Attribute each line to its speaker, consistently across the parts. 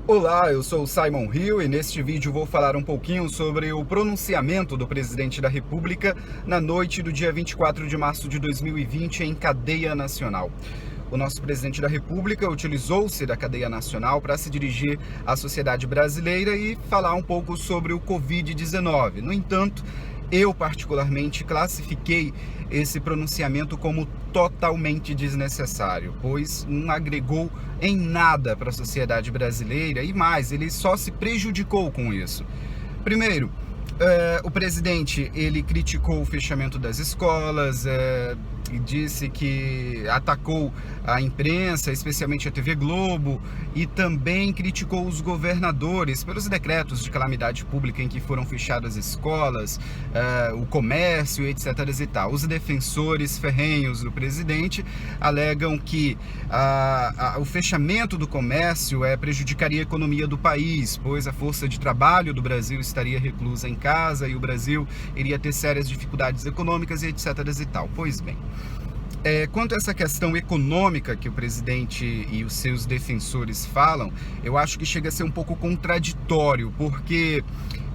Speaker 1: Olá, eu sou o Simon Hill e neste vídeo vou falar um pouquinho sobre o pronunciamento do presidente da República na noite do dia 24 de março de 2020 em cadeia nacional. O nosso presidente da República utilizou-se da cadeia nacional para se dirigir à sociedade brasileira e falar um pouco sobre o Covid-19. No entanto, eu particularmente classifiquei esse pronunciamento como totalmente desnecessário, pois não agregou em nada para a sociedade brasileira e mais, ele só se prejudicou com isso. Primeiro, o presidente ele criticou o fechamento das escolas, e disse que atacou a imprensa, especialmente a TV Globo, e também criticou os governadores pelos decretos de calamidade pública em que foram fechadas escolas, o comércio, etc. e tal. Os defensores ferrenhos do presidente alegam que o fechamento do comércio prejudicaria a economia do país, pois a força de trabalho do Brasil estaria reclusa em casa e o Brasil iria ter sérias dificuldades econômicas, e etc. e tal. Pois bem, quanto a essa questão econômica que o presidente e os seus defensores falam, eu acho que chega a ser um pouco contraditório, porque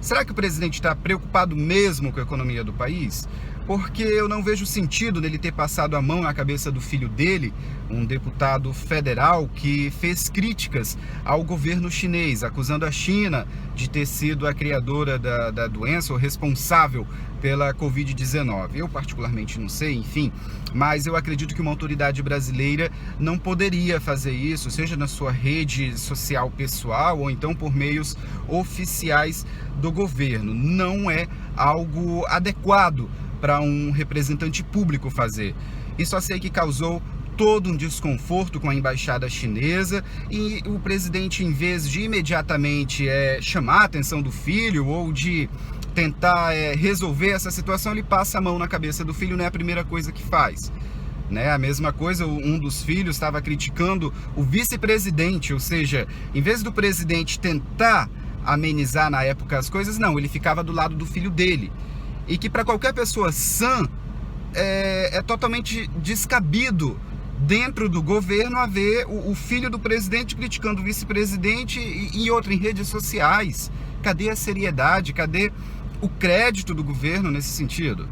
Speaker 1: será que o presidente está preocupado mesmo com a economia do país? Porque eu não vejo sentido nele ter passado a mão na cabeça do filho dele, um deputado federal que fez críticas ao governo chinês, acusando a China de ter sido a criadora da doença ou responsável pela Covid-19. Eu particularmente não sei, enfim, mas eu acredito que uma autoridade brasileira não poderia fazer isso, seja na sua rede social pessoal ou então por meios oficiais do governo. Não é algo adequado para um representante público fazer. E só sei que causou todo um desconforto com a embaixada chinesa e o presidente, em vez de imediatamente chamar a atenção do filho ou de tentar resolver essa situação, ele passa a mão na cabeça do filho, não é a primeira coisa que faz. A mesma coisa, um dos filhos estava criticando o vice-presidente, ou seja, em vez do presidente tentar amenizar na época as coisas, não, ele ficava do lado do filho dele. E que para qualquer pessoa sã é totalmente descabido dentro do governo haver o filho do presidente criticando o vice-presidente e outro em redes sociais. Cadê a seriedade? Cadê o crédito do governo nesse sentido?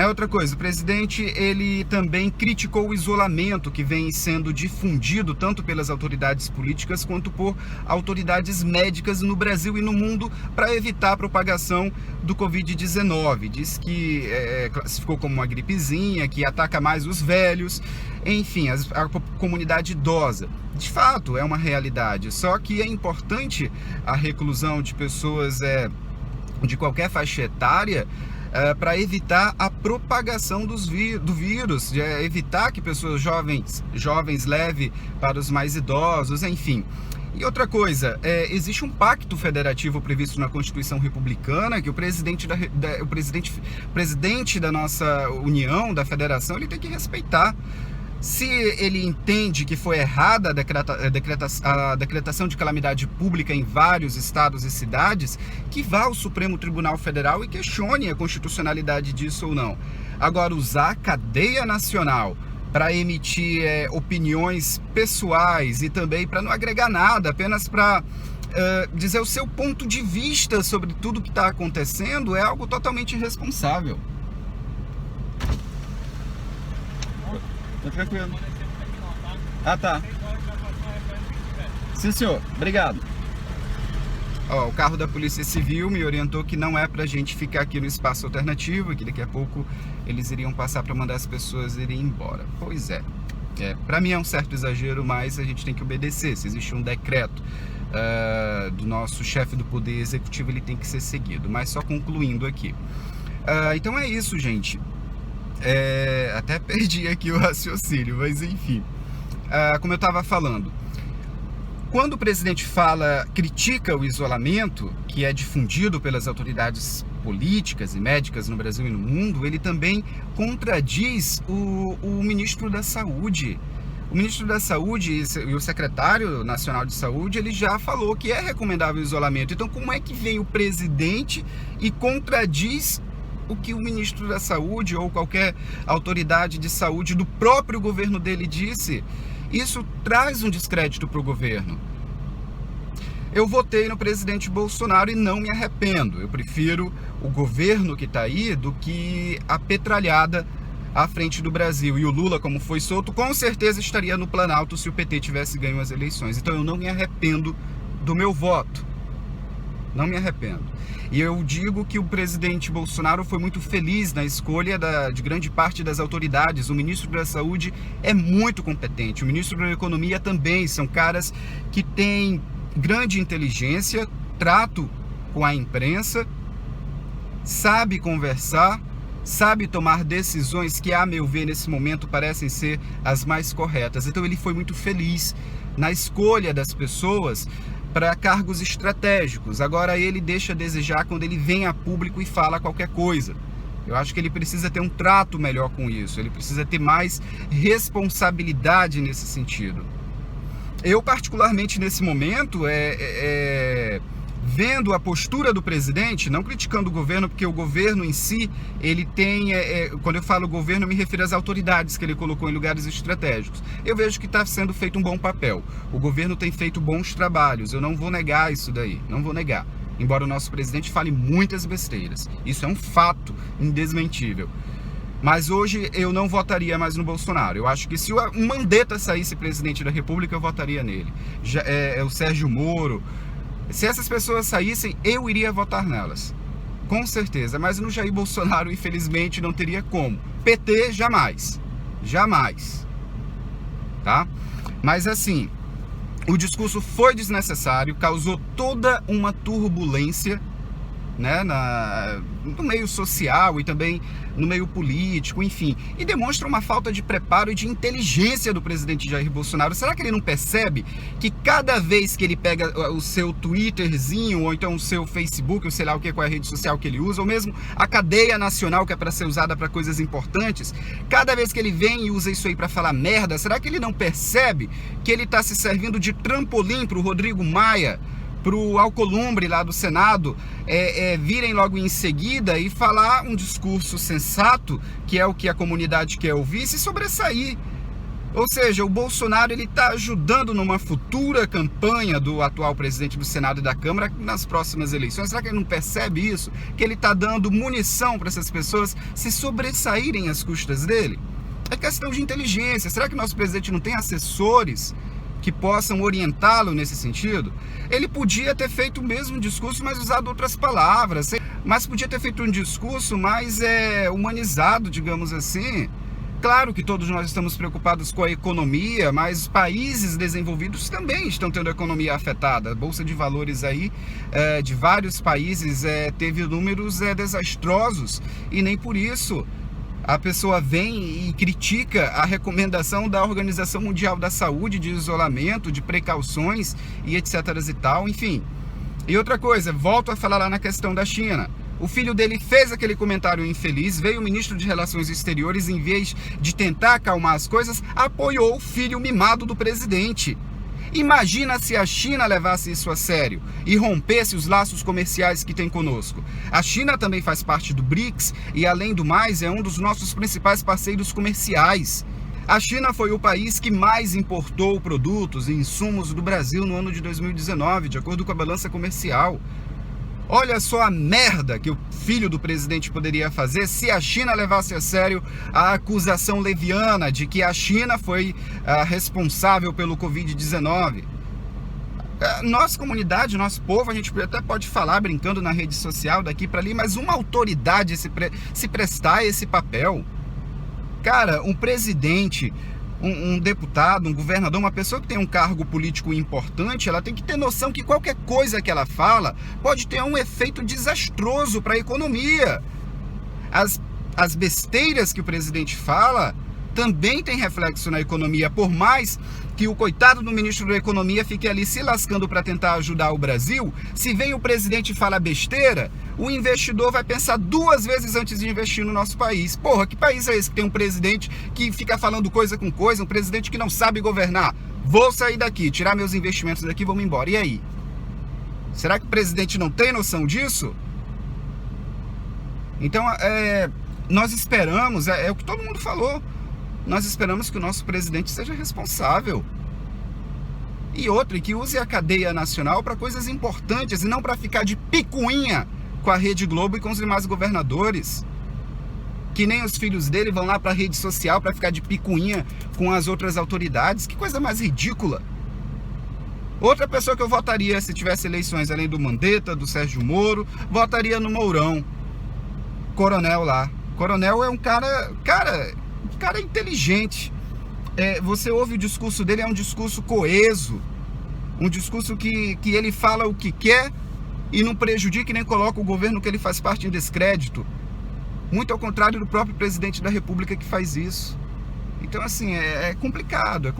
Speaker 1: Outra coisa, o presidente ele também criticou o isolamento que vem sendo difundido tanto pelas autoridades políticas quanto por autoridades médicas no Brasil e no mundo para evitar a propagação do Covid-19. Diz que classificou como uma gripezinha, que ataca mais os velhos, enfim, a comunidade idosa. De fato, é uma realidade, só que é importante a reclusão de pessoas de qualquer faixa etária, para evitar a propagação do vírus, evitar que pessoas jovens levem para os mais idosos, enfim. E outra coisa, existe um pacto federativo previsto na Constituição Republicana que o presidente da nossa União, da Federação, ele tem que respeitar. Se ele entende que foi errada a decretação de calamidade pública em vários estados e cidades, que vá ao Supremo Tribunal Federal e questione a constitucionalidade disso ou não. Agora, usar a cadeia nacional para emitir opiniões pessoais e também para não agregar nada, apenas para dizer o seu ponto de vista sobre tudo que está acontecendo, é algo totalmente irresponsável. Tá tranquilo. Ah, tá. Sim, senhor. Obrigado. O carro da Polícia Civil me orientou que não é pra gente ficar aqui no espaço alternativo, que daqui a pouco eles iriam passar para mandar as pessoas irem embora. Pois é. Pra mim é um certo exagero, mas a gente tem que obedecer. Se existe um decreto do nosso chefe do Poder Executivo, ele tem que ser seguido. Mas só concluindo aqui. Então é isso, gente. Até perdi aqui o raciocínio, mas enfim, como eu estava falando, quando o presidente critica o isolamento, que é difundido pelas autoridades políticas e médicas no Brasil e no mundo, ele também contradiz o ministro da Saúde. O ministro da Saúde e o secretário nacional de saúde, ele já falou que é recomendável o isolamento. Então, como é que vem o presidente e contradiz o que o ministro da Saúde ou qualquer autoridade de saúde do próprio governo dele disse? Isso traz um descrédito para o governo. Eu votei no presidente Bolsonaro e não me arrependo. Eu prefiro o governo que está aí do que a petralhada à frente do Brasil. E o Lula, como foi solto, com certeza estaria no Planalto se o PT tivesse ganho as eleições. Então eu não me arrependo do meu voto. Não me arrependo. E eu digo que o presidente Bolsonaro foi muito feliz na escolha de grande parte das autoridades. O ministro da Saúde é muito competente. O ministro da Economia também. São caras que têm grande inteligência, trato com a imprensa, sabe conversar, sabe tomar decisões que, a meu ver, nesse momento parecem ser as mais corretas. Então ele foi muito feliz na escolha das pessoas para cargos estratégicos. Agora ele deixa a desejar quando ele vem a público e fala qualquer coisa. Eu acho que ele precisa ter um trato melhor com isso, ele precisa ter mais responsabilidade nesse sentido. Eu, particularmente nesse momento, vendo a postura do presidente, não criticando o governo, porque o governo em si, ele tem, quando eu falo governo, eu me refiro às autoridades que ele colocou em lugares estratégicos. Eu vejo que está sendo feito um bom papel. O governo tem feito bons trabalhos, eu não vou negar isso daí, não vou negar. Embora o nosso presidente fale muitas besteiras. Isso é um fato indesmentível. Mas hoje eu não votaria mais no Bolsonaro. Eu acho que se o Mandetta saísse presidente da República, eu votaria nele. O Sérgio Moro. Se essas pessoas saíssem, eu iria votar nelas. Com certeza. Mas no Jair Bolsonaro, infelizmente, não teria como. PT, jamais. Jamais. Tá? Mas assim, o discurso foi desnecessário, causou toda uma turbulência, né, no meio social e também no meio político, enfim, e demonstra uma falta de preparo e de inteligência do presidente Jair Bolsonaro. Será que ele não percebe que cada vez que ele pega o seu Twitterzinho, ou então o seu Facebook, ou sei lá o que, qual é a rede social que ele usa, ou mesmo a cadeia nacional que é para ser usada para coisas importantes, cada vez que ele vem e usa isso aí para falar merda, será que ele não percebe que ele está se servindo de trampolim para o Rodrigo Maia, para o Alcolumbre lá do Senado, virem logo em seguida e falar um discurso sensato, que é o que a comunidade quer ouvir, se sobressair? Ou seja, o Bolsonaro está ajudando numa futura campanha do atual presidente do Senado e da Câmara nas próximas eleições. Será que ele não percebe isso? Que ele está dando munição para essas pessoas se sobressaírem às custas dele? É questão de inteligência. Será que nosso presidente não tem assessores que possam orientá-lo nesse sentido? Ele podia ter feito o mesmo discurso, mas usado outras palavras, mas podia ter feito um discurso mais humanizado, digamos assim. Claro que todos nós estamos preocupados com a economia, mas países desenvolvidos também estão tendo a economia afetada. A Bolsa de Valores aí, de vários países, teve números desastrosos, e nem por isso a pessoa vem e critica a recomendação da Organização Mundial da Saúde de isolamento, de precauções e etc e tal, enfim. E outra coisa, volto a falar lá na questão da China. O filho dele fez aquele comentário infeliz, veio o ministro de Relações Exteriores, em vez de tentar acalmar as coisas, apoiou o filho mimado do presidente. Imagina se a China levasse isso a sério e rompesse os laços comerciais que tem conosco. A China também faz parte do BRICS e, além do mais, é um dos nossos principais parceiros comerciais. A China foi o país que mais importou produtos e insumos do Brasil no ano de 2019, de acordo com a balança comercial. Olha só a merda que o filho do presidente poderia fazer se a China levasse a sério a acusação leviana de que a China foi responsável pelo Covid-19. Nossa comunidade, nosso povo, a gente até pode falar brincando na rede social daqui para ali, mas uma autoridade se prestar a esse papel. Cara, um presidente, um deputado, um governador, uma pessoa que tem um cargo político importante, ela tem que ter noção que qualquer coisa que ela fala pode ter um efeito desastroso para a economia. As besteiras que o presidente fala também tem reflexo na economia, por mais que o coitado do ministro da Economia fique ali se lascando para tentar ajudar o Brasil. Se vem o presidente e fala besteira, o investidor vai pensar duas vezes antes de investir no nosso país. Porra, que país é esse que tem um presidente que fica falando coisa com coisa, um presidente que não sabe governar? Vou sair daqui, tirar meus investimentos daqui e vou me embora. E aí? Será que o presidente não tem noção disso? Então, nós esperamos, é o que todo mundo falou, nós esperamos que o nosso presidente seja responsável. E outra, que use a cadeia nacional para coisas importantes e não para ficar de picuinha com a Rede Globo e com os demais governadores. Que nem os filhos dele vão lá para a rede social para ficar de picuinha com as outras autoridades. Que coisa mais ridícula. Outra pessoa que eu votaria se tivesse eleições além do Mandetta, do Sérgio Moro, votaria no Mourão. Coronel lá. Coronel é um cara inteligente. Você ouve o discurso dele, é um discurso coeso. Um discurso que ele fala o que quer e não prejudica e nem coloca o governo que ele faz parte em descrédito. Muito ao contrário do próprio presidente da República que faz isso. Então, assim, é complicado,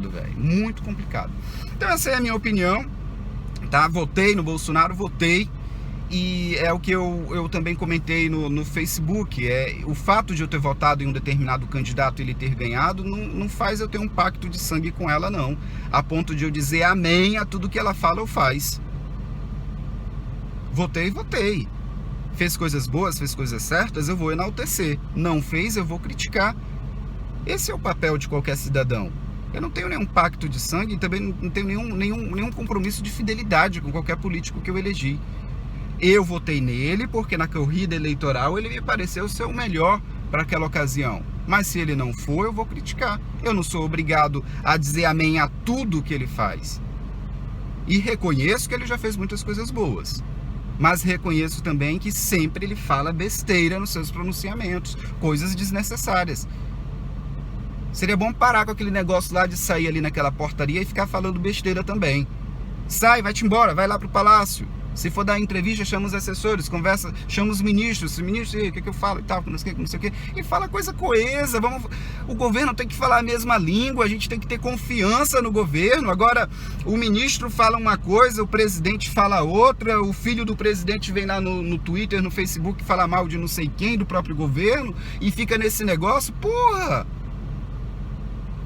Speaker 1: velho. Muito complicado. Então, essa é a minha opinião, tá? Votei no Bolsonaro, votei. E é o que eu também comentei no Facebook. O fato de eu ter votado em um determinado candidato e ele ter ganhado não faz eu ter um pacto de sangue com ela, não. A ponto de eu dizer amém a tudo que ela fala ou faz. Votei. Fez coisas boas, fez coisas certas, eu vou enaltecer. Não fez, eu vou criticar. Esse é o papel de qualquer cidadão. Eu não tenho nenhum pacto de sangue e também não tenho nenhum compromisso de fidelidade com qualquer político que eu elegi. Eu votei nele porque na corrida eleitoral ele me pareceu ser o melhor para aquela ocasião. Mas se ele não for, eu vou criticar. Eu não sou obrigado a dizer amém a tudo que ele faz. E reconheço que ele já fez muitas coisas boas. Mas reconheço também que sempre ele fala besteira nos seus pronunciamentos, coisas desnecessárias. Seria bom parar com aquele negócio lá de sair ali naquela portaria e ficar falando besteira também. Sai, vai-te embora, vai lá pro palácio. Se for dar entrevista, chama os assessores, conversa, chama os ministros. Ministro, o que eu falo e tal, não sei o que. E fala coisa coesa. O governo tem que falar a mesma língua, a gente tem que ter confiança no governo. Agora, o ministro fala uma coisa, o presidente fala outra, o filho do presidente vem lá no Twitter, no Facebook, fala mal de não sei quem, do próprio governo, e fica nesse negócio. Porra!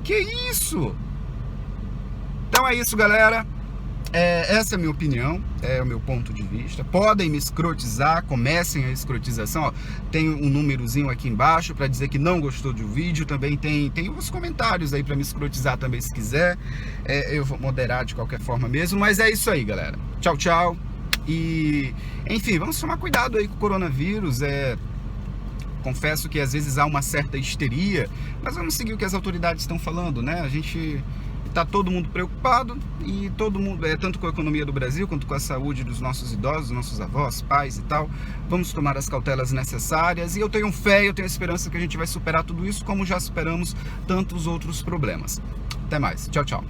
Speaker 1: Que isso? Então é isso, galera. Essa é a minha opinião, é o meu ponto de vista. Podem me escrotizar, comecem a escrotização. Ó, tem um númerozinho aqui embaixo para dizer que não gostou do vídeo. Também tem os comentários aí para me escrotizar também, se quiser. Eu vou moderar de qualquer forma mesmo. Mas é isso aí, galera. Tchau, tchau. E, enfim, vamos tomar cuidado aí com o coronavírus. Confesso que às vezes há uma certa histeria, mas vamos seguir o que as autoridades estão falando, né? A gente está todo mundo preocupado e todo mundo, tanto com a economia do Brasil quanto com a saúde dos nossos idosos, nossos avós, pais e tal. Vamos tomar as cautelas necessárias e eu tenho fé, eu tenho esperança que a gente vai superar tudo isso, como já superamos tantos outros problemas. Até mais. Tchau, tchau.